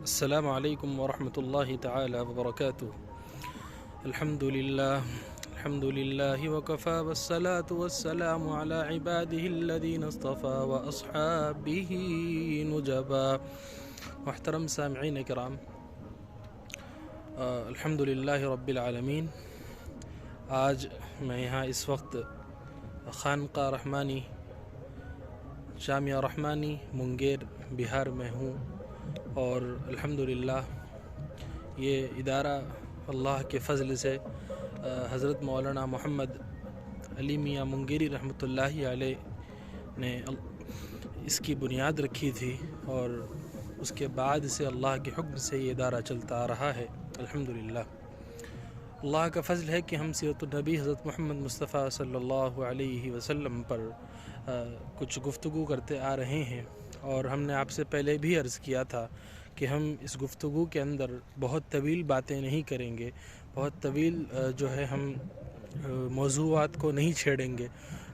السلام عليكم ورحمة الله تعالى وبركاته. الحمد لله وكفى والصلاة والسلام على عباده الذين اصطفى وأصحابه نجبا. محترم سامعین کرام، الحمد للہ رب العالمین. آج میں یہاں اس وقت خانقاہ رحمانی جامعہ رحمانی منگیر بہار میں ہوں، اور الحمدللہ یہ ادارہ اللہ کے فضل سے حضرت مولانا محمد علی میاں منگیری رحمۃ اللہ علیہ نے اس کی بنیاد رکھی تھی، اور اس کے بعد سے اللہ کے حکم سے یہ ادارہ چلتا آ رہا ہے. الحمدللہ اللہ کا فضل ہے کہ ہم سیرت النبی حضرت محمد مصطفیٰ صلی اللہ علیہ وسلم پر کچھ گفتگو کرتے آ رہے ہیں، اور ہم نے آپ سے پہلے بھی عرض کیا تھا کہ ہم اس گفتگو کے اندر بہت طویل باتیں نہیں کریں گے، بہت طویل جو ہے ہم موضوعات کو نہیں چھیڑیں گے.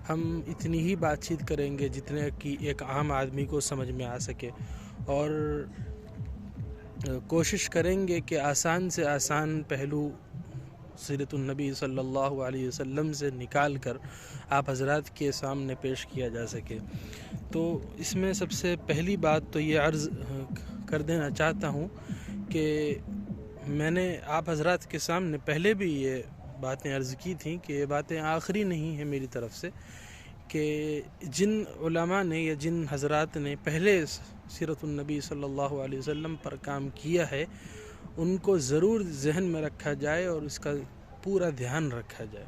ہم اتنی ہی بات چیت کریں گے جتنے کہ ایک عام آدمی کو سمجھ میں آ سکے، اور کوشش کریں گے کہ آسان سے آسان پہلو سیرت النبی صلی اللہ علیہ وسلم سے نکال کر آپ حضرات کے سامنے پیش کیا جا سکے. تو اس میں سب سے پہلی بات تو یہ عرض کر دینا چاہتا ہوں کہ میں نے آپ حضرات کے سامنے پہلے بھی یہ باتیں عرض کی تھیں کہ یہ باتیں آخری نہیں ہیں میری طرف سے، کہ جن علماء نے یا جن حضرات نے پہلے سیرت النبی صلی اللہ علیہ وسلم پر کام کیا ہے ان کو ضرور ذہن میں رکھا جائے اور اس کا پورا دھیان رکھا جائے.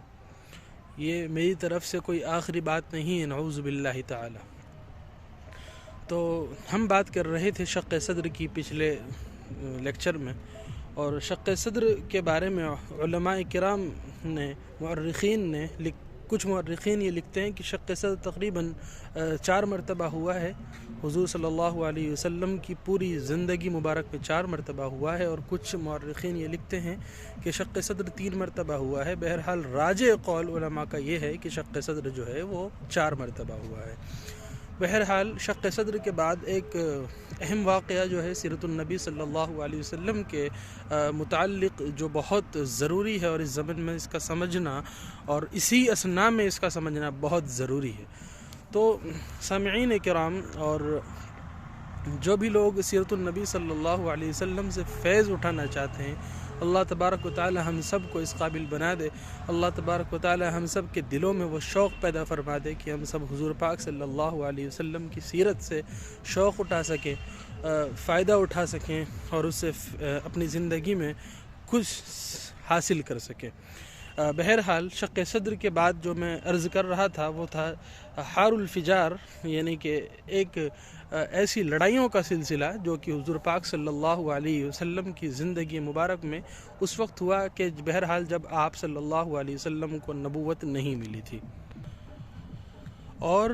یہ میری طرف سے کوئی آخری بات نہیں ہے، نعوذ باللہ تعالی. تو ہم بات کر رہے تھے شق صدر کی پچھلے لیکچر میں، اور شق صدر کے بارے میں علماء کرام نے مؤرخین نے کچھ مؤرخین یہ لکھتے ہیں کہ شق صدر تقریباً 4 مرتبہ ہوا ہے. حضور صلی اللہ علیہ وسلم کی پوری زندگی مبارک میں 4 مرتبہ ہوا ہے، اور کچھ مؤرخین یہ لکھتے ہیں کہ شق صدر 3 مرتبہ ہوا ہے. بہرحال راجع قول علماء کا یہ ہے کہ شق صدر جو ہے وہ 4 مرتبہ ہوا ہے. بہرحال شق صدر کے بعد ایک اہم واقعہ جو ہے سیرت النبی صلی اللہ علیہ وسلم کے متعلق جو بہت ضروری ہے، اور اس زمن میں اس کا سمجھنا اور اسی اثناء میں اس کا سمجھنا بہت ضروری ہے. تو سامعین کرام، اور جو بھی لوگ سیرت النبی صلی اللہ علیہ وسلم سے فیض اٹھانا چاہتے ہیں، اللہ تبارک و تعالی ہم سب کو اس قابل بنا دے. اللہ تبارک و تعالی ہم سب کے دلوں میں وہ شوق پیدا فرما دے کہ ہم سب حضور پاک صلی اللہ علیہ وسلم کی سیرت سے شوق اٹھا سکیں، فائدہ اٹھا سکیں، اور اس سے اپنی زندگی میں کچھ حاصل کر سکیں. بہرحال شق صدر کے بعد جو میں عرض کر رہا تھا وہ تھا حار الفجار، یعنی کہ ایک ایسی لڑائیوں کا سلسلہ جو کہ حضور پاک صلی اللہ علیہ وسلم کی زندگی مبارک میں اس وقت ہوا کہ بہرحال جب آپ صلی اللہ علیہ وسلم کو نبوت نہیں ملی تھی. اور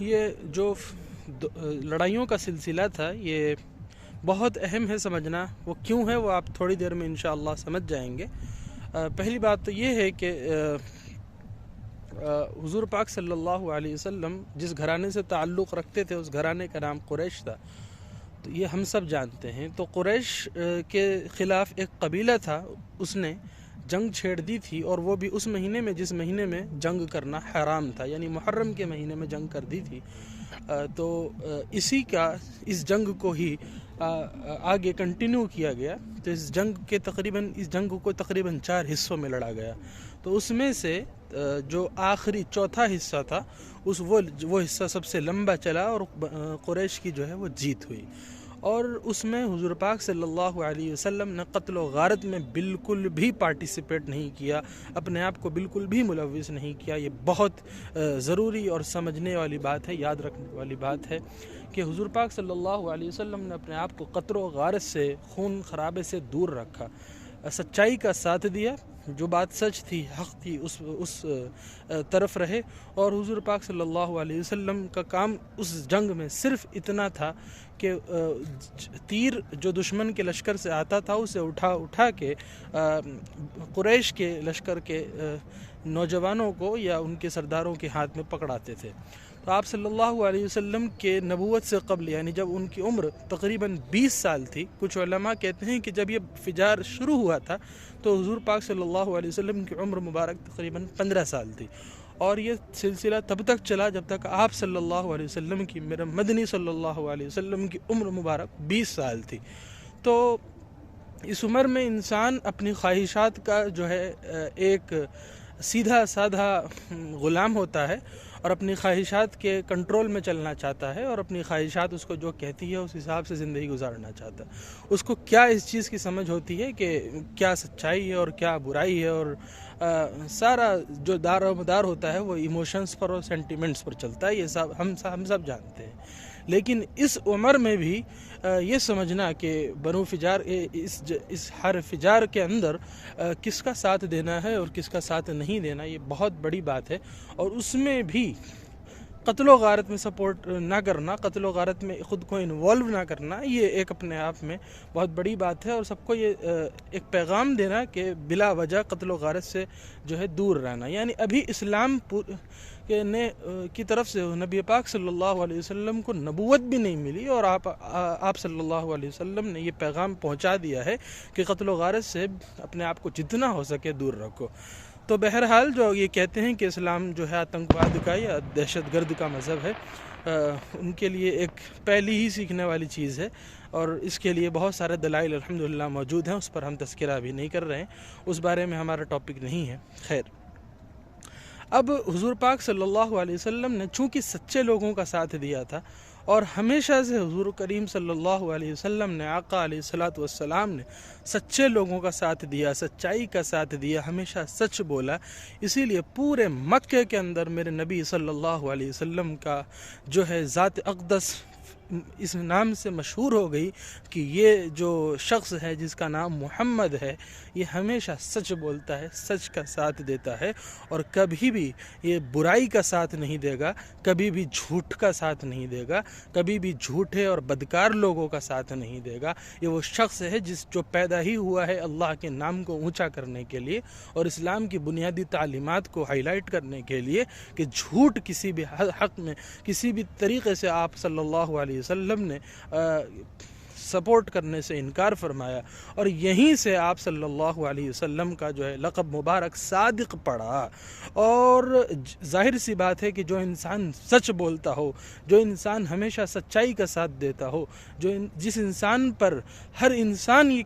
یہ جو لڑائیوں کا سلسلہ تھا یہ بہت اہم ہے سمجھنا. وہ کیوں ہے وہ آپ تھوڑی دیر میں انشاءاللہ سمجھ جائیں گے. پہلی بات تو یہ ہے کہ حضور پاک صلی اللہ علیہ وسلم جس گھرانے سے تعلق رکھتے تھے اس گھرانے کا نام قریش تھا. تو یہ ہم سب جانتے ہیں. تو قریش کے خلاف ایک قبیلہ تھا، اس نے جنگ چھیڑ دی تھی، اور وہ بھی اس مہینے میں جس مہینے میں جنگ کرنا حرام تھا، یعنی محرم کے مہینے میں جنگ کر دی تھی. تو اس جنگ کو ہی آگے کنٹینیو کیا گیا. تو اس جنگ کو تقریباً 4 حصوں میں لڑا گیا. تو اس میں سے جو آخری چوتھا حصہ تھا وہ حصہ سب سے لمبا چلا، اور قریش کی جو ہے وہ جیت ہوئی. اور اس میں حضور پاک صلی اللہ علیہ وسلم نے قتل و غارت میں بالکل بھی پارٹیسپیٹ نہیں کیا، اپنے آپ کو بالکل بھی ملوث نہیں کیا. یہ بہت ضروری اور سمجھنے والی بات ہے، یاد رکھنے والی بات ہے کہ حضور پاک صلی اللہ علیہ وسلم نے اپنے آپ کو قتل و غارت سے، خون خرابے سے دور رکھا، سچائی کا ساتھ دیا، جو بات سچ تھی، حق تھی، اس طرف رہے. اور حضور پاک صلی اللہ علیہ وسلم کا کام اس جنگ میں صرف اتنا تھا کہ تیر جو دشمن کے لشکر سے آتا تھا اسے اٹھا کے قریش کے لشکر کے نوجوانوں کو یا ان کے سرداروں کے ہاتھ میں پکڑاتے تھے. تو آپ صلی اللہ علیہ وسلم کے نبوت سے قبل، یعنی جب ان کی عمر تقریباً 20 سال تھی، کچھ علماء کہتے ہیں کہ جب یہ فجار شروع ہوا تھا تو حضور پاک صلی اللہ علیہ وسلم کی عمر مبارک تقریباً 15 سال تھی، اور یہ سلسلہ تب تک چلا جب تک آپ صلی اللہ علیہ وسلم کی، میرے مدنی صلی اللہ علیہ وسلم کی عمر مبارک 20 سال تھی۔ تو اس عمر میں انسان اپنی خواہشات کا جو ہے ایک سیدھا سادھا غلام ہوتا ہے، اور اپنی خواہشات کے کنٹرول میں چلنا چاہتا ہے، اور اپنی خواہشات اس کو جو کہتی ہے اس حساب سے زندگی گزارنا چاہتا ہے۔ اس کو کیا اس چیز کی سمجھ ہوتی ہے کہ کیا سچائی ہے اور کیا برائی ہے، اور سارا جو دار و مدار ہوتا ہے وہ ایموشنز پر اور سینٹیمنٹس پر چلتا ہے، یہ سب ہم سب جانتے ہیں۔ لیکن اس عمر میں بھی یہ سمجھنا کہ بنو فجار، اس ہر فجار کے اندر کس کا ساتھ دینا ہے اور کس کا ساتھ نہیں دینا، یہ بہت بڑی بات ہے، اور اس میں بھی قتل و غارت میں سپورٹ نہ کرنا، قتل و غارت میں خود کو انوالو نہ کرنا، یہ ایک اپنے آپ میں بہت بڑی بات ہے، اور سب کو یہ ایک پیغام دینا کہ بلا وجہ قتل و غارت سے جو ہے دور رہنا۔ یعنی ابھی اسلام کی طرف سے نبی پاک صلی اللہ علیہ وسلم کو نبوت بھی نہیں ملی، اور آپ صلی اللہ علیہ وسلم نے یہ پیغام پہنچا دیا ہے کہ قتل و غارت سے اپنے آپ کو جتنا ہو سکے دور رکھو۔ تو بہرحال جو یہ کہتے ہیں کہ اسلام جو ہے آتنکواد کا یا دہشت گرد کا مذہب ہے، ان کے لیے ایک پہلی ہی سیکھنے والی چیز ہے، اور اس کے لیے بہت سارے دلائل الحمدللہ موجود ہیں، اس پر ہم تذکرہ بھی نہیں کر رہے ہیں، اس بارے میں ہمارا ٹاپک نہیں ہے۔ خیر، اب حضور پاک صلی اللہ علیہ وسلم نے چونکہ سچے لوگوں کا ساتھ دیا تھا، اور ہمیشہ سے حضور کریم صلی اللہ علیہ وسلم نے، آقا علیہ الصلوۃ والسلام نے سچے لوگوں کا ساتھ دیا، سچائی کا ساتھ دیا، ہمیشہ سچ بولا، اسی لیے پورے مکے کے اندر میرے نبی صلی اللہ علیہ وسلم کا جو ہے ذات اقدس اس نام سے مشہور ہو گئی کہ یہ جو شخص ہے جس کا نام محمد ہے، یہ ہمیشہ سچ بولتا ہے، سچ کا ساتھ دیتا ہے، اور کبھی بھی یہ برائی کا ساتھ نہیں دے گا، کبھی بھی جھوٹ کا ساتھ نہیں دے گا، کبھی بھی جھوٹے اور بدکار لوگوں کا ساتھ نہیں دے گا۔ یہ وہ شخص ہے جو پیدا ہی ہوا ہے اللہ کے نام کو اونچا کرنے کے لیے اور اسلام کی بنیادی تعلیمات کو ہائی لائٹ کرنے کے لیے، کہ جھوٹ کسی بھی حق میں کسی بھی طریقے سے آپ صلی اللہ علیہ وسلم نے سپورٹ کرنے سے انکار فرمایا، اور یہیں سے آپ صلی اللہ علیہ وسلم کا جو ہے لقب مبارک صادق پڑا۔ اور ظاہر سی بات ہے کہ جو انسان سچ بولتا ہو، جو انسان ہمیشہ سچائی کا ساتھ دیتا ہو، جس انسان پر ہر انسان یہ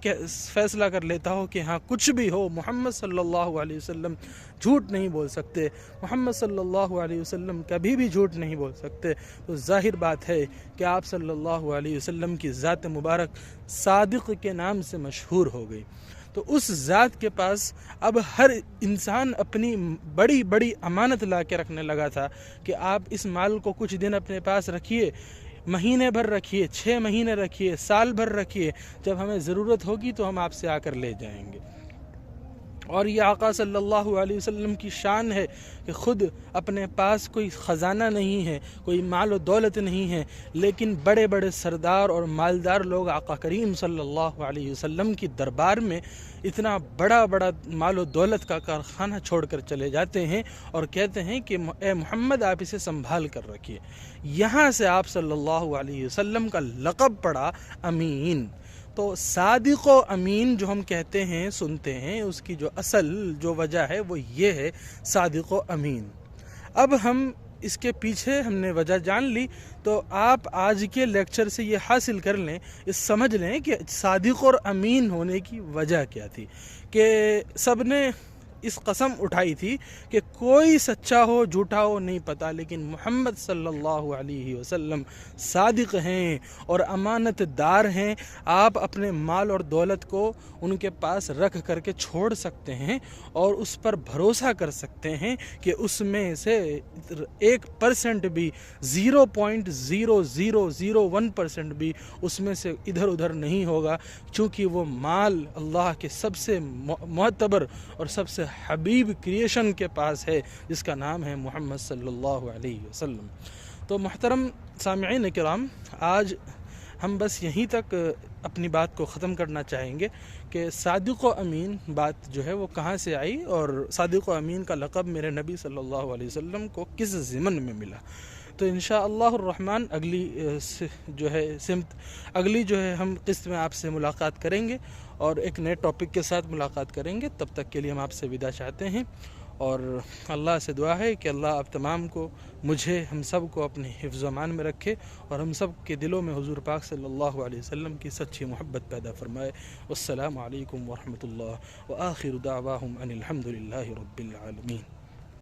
فیصلہ کر لیتا ہو کہ ہاں کچھ بھی ہو محمد صلی اللہ علیہ وسلم جھوٹ نہیں بول سکتے، محمد صلی اللہ علیہ وسلم کبھی بھی جھوٹ نہیں بول سکتے، تو ظاہر بات ہے کہ آپ صلی اللہ علیہ وسلم کی ذات مبارک صادق کے نام سے مشہور ہو گئی۔ تو اس ذات کے پاس اب ہر انسان اپنی بڑی بڑی امانت لا کے رکھنے لگا تھا کہ آپ اس مال کو کچھ دن اپنے پاس رکھیے، مہینے بھر رکھیے، 6 مہینے رکھیے، سال بھر رکھیے، جب ہمیں ضرورت ہوگی تو ہم آپ سے آ کر لے جائیں گے۔ اور یہ آقا صلی اللہ علیہ وسلم کی شان ہے کہ خود اپنے پاس کوئی خزانہ نہیں ہے، کوئی مال و دولت نہیں ہے، لیکن بڑے بڑے سردار اور مالدار لوگ آقا کریم صلی اللہ علیہ وسلم کی دربار میں اتنا بڑا بڑا مال و دولت کا کارخانہ چھوڑ کر چلے جاتے ہیں اور کہتے ہیں کہ اے محمد آپ اسے سنبھال کر رکھیے۔ یہاں سے آپ صلی اللہ علیہ وسلم کا لقب پڑا امین۔ تو صادق و امین جو ہم کہتے ہیں، سنتے ہیں، اس کی جو اصل جو وجہ ہے وہ یہ ہے صادق و امین۔ اب ہم اس کے پیچھے ہم نے وجہ جان لی، تو آپ آج کے لیکچر سے یہ حاصل کر لیں، اس سمجھ لیں کہ صادق اور امین ہونے کی وجہ کیا تھی، کہ سب نے اس قسم اٹھائی تھی کہ کوئی سچا ہو جھوٹا ہو نہیں پتہ، لیکن محمد صلی اللہ علیہ وسلم صادق ہیں اور امانت دار ہیں۔ آپ اپنے مال اور دولت کو ان کے پاس رکھ کر کے چھوڑ سکتے ہیں اور اس پر بھروسہ کر سکتے ہیں کہ اس میں سے 1% بھی 0.0001% بھی اس میں سے ادھر ادھر نہیں ہوگا، چونکہ وہ مال اللہ کے سب سے معتبر اور سب سے حبیب کریشن کے پاس ہے، جس کا نام ہے محمد صلی اللہ علیہ وسلم۔ تو محترم سامعین کرام، آج ہم بس یہیں تک اپنی بات کو ختم کرنا چاہیں گے کہ صادق و امین بات جو ہے وہ کہاں سے آئی، اور صادق و امین کا لقب میرے نبی صلی اللہ علیہ وسلم کو کس ضمن میں ملا۔ تو انشاءاللہ الرحمن اگلی جو ہے سمت اگلی جو ہے ہم قسط میں آپ سے ملاقات کریں گے اور ایک نئے ٹاپک کے ساتھ ملاقات کریں گے. تب تک کے لیے ہم آپ سے وداع چاہتے ہیں اور اللہ سے دعا ہے کہ اللہ آپ تمام کو, مجھے, ہم سب کو اپنے حفظ و امان میں رکھے اور ہم سب کے دلوں میں حضور پاک صلی اللہ علیہ وسلم کی سچی محبت پیدا فرمائے. والسلام علیکم ورحمۃ اللہ وآخر دعواہم ان الحمد للہ رب العالمین.